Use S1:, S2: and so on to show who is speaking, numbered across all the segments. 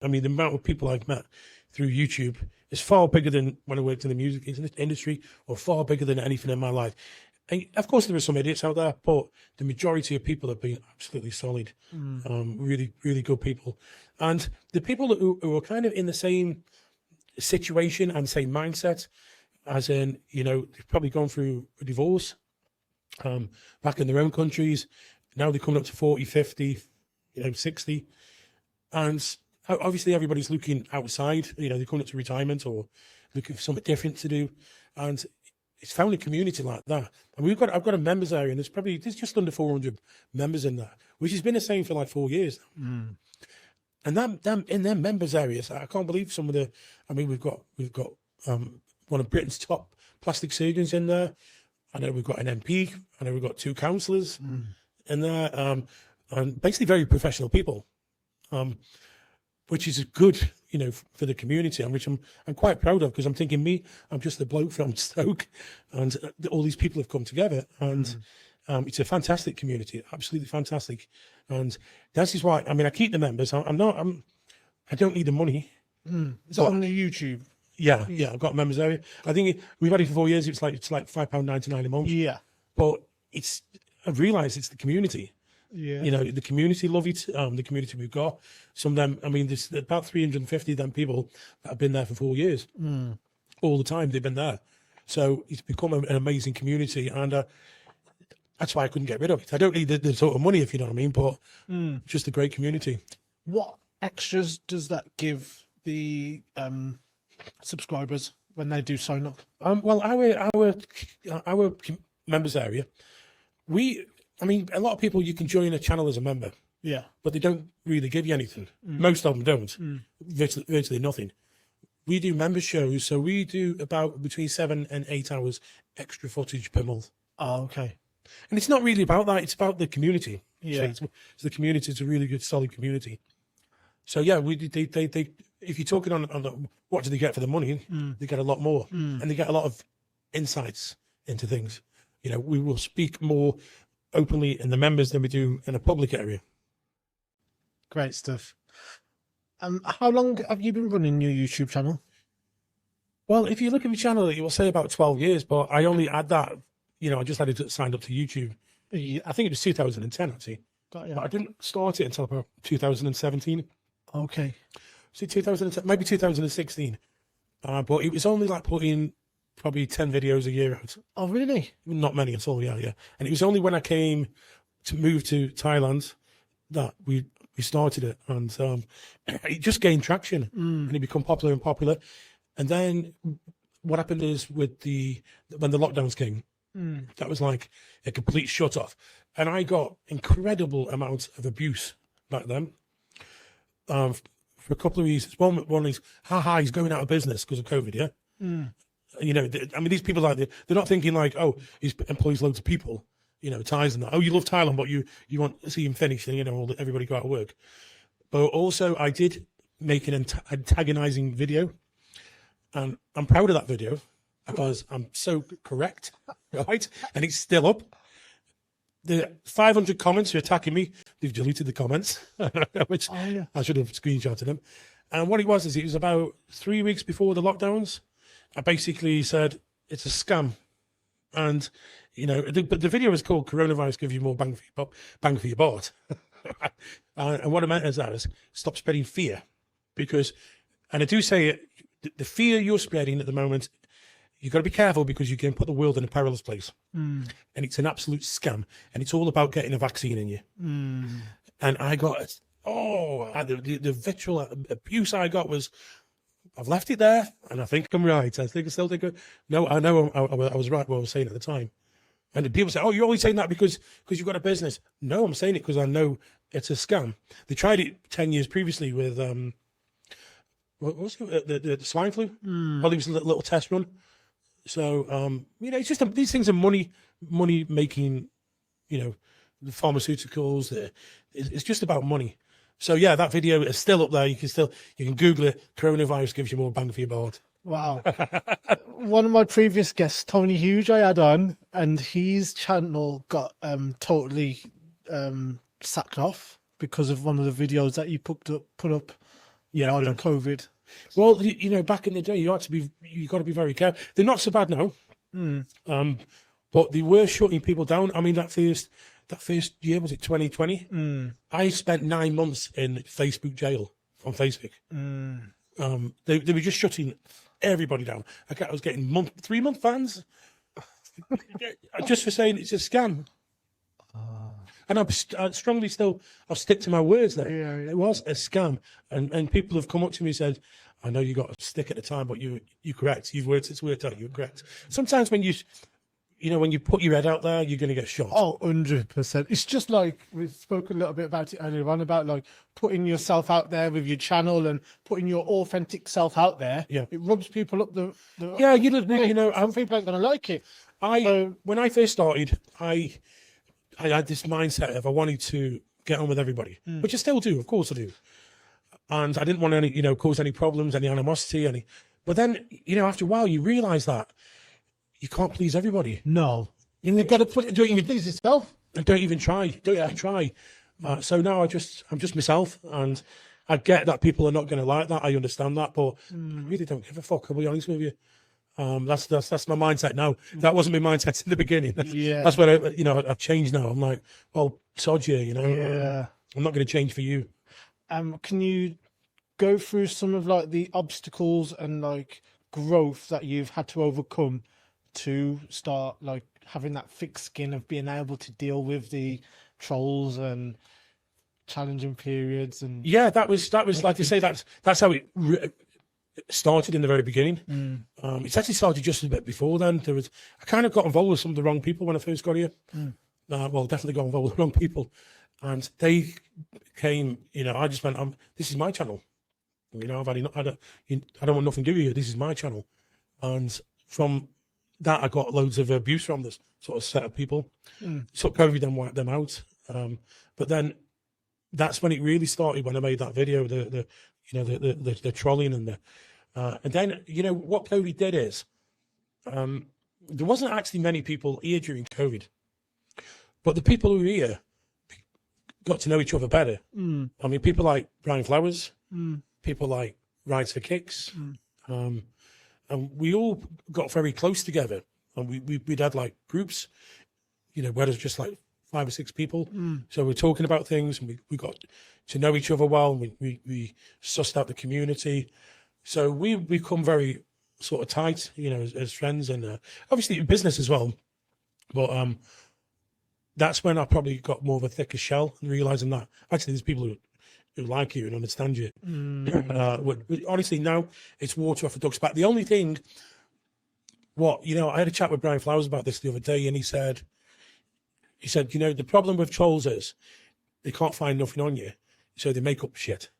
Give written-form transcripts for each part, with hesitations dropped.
S1: I mean, the amount of people I've met through YouTube is far bigger than when I worked in the music industry, or far bigger than anything in my life. And of course, there are some idiots out there, but the majority of people have been absolutely solid, really, really good people. And the people who are kind of in the same situation and same mindset, as in, they've probably gone through a divorce back in their own countries. Now they're coming up to 40, 50, 60. And obviously everybody's looking outside, they're coming up to retirement or looking for something different to do. And it's found a community like that. And I've got a members area, and there's just under 400 members in there, which has been the same for like 4 years now. And them in their members areas, I can't believe some of the. I mean, we've got one of Britain's top plastic surgeons in there. I know we've got an MP. I know we've got 2 councillors in there, and basically very professional people, which is good, for the community, and which I'm quite proud of, because I'm thinking I'm just a bloke from Stoke, and all these people have come together, and it's a fantastic community, absolutely fantastic. And this is why, I mean, I keep the members. I don't need the money.
S2: Is that on the YouTube?
S1: Yeah, I've got a members area. I think we've had it for 4 years. It's like £5.99 a month.
S2: Yeah.
S1: But I've realised it's the community.
S2: Yeah.
S1: The community love it. The community we've got. Some of them, I mean, there's about 350 of them people that have been there for 4 years. All the time they've been there. So it's become an amazing community, and that's why I couldn't get rid of it. I don't need the sort of money, if you know what I mean, but just a great community.
S2: What extras does that give the subscribers when they do sign up?
S1: Well, our members area, I mean, a lot of people, you can join a channel as a member.
S2: Yeah.
S1: But they don't really give you anything. Most of them don't. Virtually nothing. We do member shows, so we do about between 7 and 8 hours extra footage per month.
S2: Oh, okay.
S1: And it's not really about that, it's about the community.
S2: Yeah.
S1: So it's the community, it's a really good, solid community. So yeah, they if you're talking on what do they get for the money, they get a lot more. And they get a lot of insights into things. We will speak more openly in the members than we do in a public area.
S2: Great stuff. How long have you been running your YouTube channel?
S1: Well, if you look at my channel, you will say about 12 years, but I only add that, I just had it signed up to YouTube. I think it was 2010, actually.
S2: Got you.
S1: But I didn't start it until about 2017.
S2: Okay.
S1: So 2010, maybe 2016. But it was only like putting probably 10 videos a year out.
S2: Oh, really?
S1: Not many at all, yeah. And it was only when I came to move to Thailand that we started it, and it just gained traction, and it became popular and popular. And then what happened is when the lockdowns came, that was like a complete shut off, and I got incredible amounts of abuse back then. For a couple of reasons. One is, he's going out of business because of COVID, yeah? I mean, these people, they're not thinking like, oh, he employs loads of people, Thais and that. Oh, you love Thailand, but you want to see him finish, and, everybody go out of work. But also, I did make an antagonizing video, and I'm proud of that video because I'm so correct, right? And it's still up. The 500 comments who are attacking me, they've deleted the comments, which I should have screenshotted them. And what it was about 3 weeks before the lockdowns. I basically said it's a scam, and but the video is called "Coronavirus Gives You More Bang for Your Buck." And what I meant is stop spreading fear, because, and I do say it, the fear you're spreading at the moment, you've got to be careful, because you can put the world in a perilous place, and it's an absolute scam, and it's all about getting a vaccine in you. And I got the virtual abuse I got was, I've left it there, and I think I'm right. I still think no, I know I was right what I was saying at the time. And the people say, oh, you're only saying that because you've got a business. No, I'm saying it because I know it's a scam. They tried it 10 years previously with what was it? The swine flu. Well, it was a little test run. So it's just these things are money making. The pharmaceuticals. It's just about money. So yeah, that video is still up there. You can Google it. Coronavirus gives you more bang for your buck.
S2: Wow. One of my previous guests, Tony Hughes, I had on, and his channel got totally sacked off because of one of the videos that you put up Yeah, on COVID.
S1: Well, back in the day, you got to be very careful. They're not so bad now. But they were shutting people down. I mean, that first year, was it 2020? I spent 9 months in Facebook jail on Facebook. They were just shutting everybody down. I was getting 3-month bans just for saying it's a scam. And I strongly I'll stick to my words there.
S2: Yeah.
S1: It was a scam. And people have come up to me and said, I know you got a stick at the time, but you're correct. You've worked out, you're correct. Sometimes when when you put your head out there, you're going to get shot.
S2: Oh, 100%. It's just like we've spoken a little bit about it earlier on, about like putting yourself out there with your channel and putting your authentic self out there.
S1: Yeah.
S2: It rubs people up the
S1: Yeah,
S2: some people ain't going to like it.
S1: When I first started, I had this mindset of I wanted to get on with everybody, which I still do, of course I do. And I didn't want to, cause any problems, any animosity, But then, after a while, you realise that you can't please everybody.
S2: No. You've got to don't even please yourself.
S1: And don't even try. Don't even try. So now I'm just myself, and I get that people are not going to like that. I understand that, but I really don't give a fuck. I'll be honest with you. That's my mindset now. That wasn't my mindset in the beginning.
S2: Yeah.
S1: That's what I've changed now. I'm like, well, sod you,
S2: Yeah.
S1: I'm not going to change for you.
S2: Can you go through some of like the obstacles and like growth that you've had to overcome to start like having that thick skin of being able to deal with the trolls and challenging periods? And
S1: Yeah, that was like I say, that's how it started in the very beginning. It's actually started just a bit before then. I kind of got involved with some of the wrong people when I first got here. Well, definitely got involved with the wrong people, and they came. I just went, this is my channel. I don't want nothing to do with you. This is my channel, and from that I got loads of abuse from this sort of set of people. Took COVID and wiped them out. But then that's when it really started, when I made that video, the trolling and then what COVID did is there wasn't actually many people here during COVID, but the people who were here got to know each other better. I mean, people like Brian Flowers, people like Rides for Kicks, and we all got very close together, and we'd had like groups, where there's just like 5 or 6 people. So we're talking about things, and we got to know each other well, and we sussed out the community. So we've become very sort of tight, as friends, and obviously in business as well. But that's when I probably got more of a thicker shell, and realizing that actually there's people who like you and understand you. Honestly, now it's water off a duck's back. The only thing, I had a chat with Brian Flowers about this the other day, and he said, the problem with trolls is they can't find nothing on you, so they make up shit.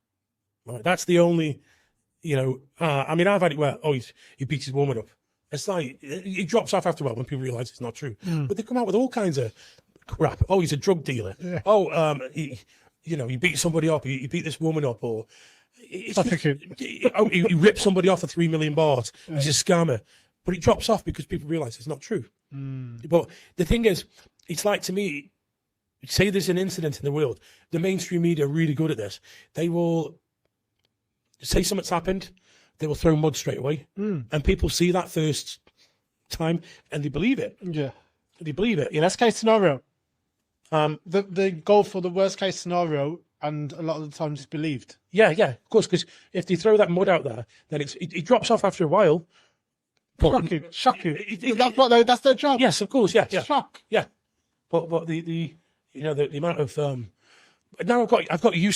S1: Right? That's the only, I mean, I've had it where, he beats his woman up. It's like, it drops off after a while when people realise it's not true. But they come out with all kinds of crap. Oh, he's a drug dealer. Yeah. He beat somebody up. He beat this woman up, or he ripped somebody off for 3 million bars. He's a scammer. But it drops off because people realise it's not true. But the thing is, it's like, to me, say there's an incident in the world, the mainstream media are really good at this. They will say something's happened, they will throw mud straight away, and people see that first time and they believe it.
S2: Yeah,
S1: they believe it.
S2: Best case scenario. They go for the worst case scenario, and a lot of the times it's believed.
S1: Yeah, of course, because if they throw that mud out there, then it drops off after a while.
S2: Shocking. That's their job.
S1: Yes, of course. Yeah.
S2: Shock.
S1: Yeah. But the amount of now I've got used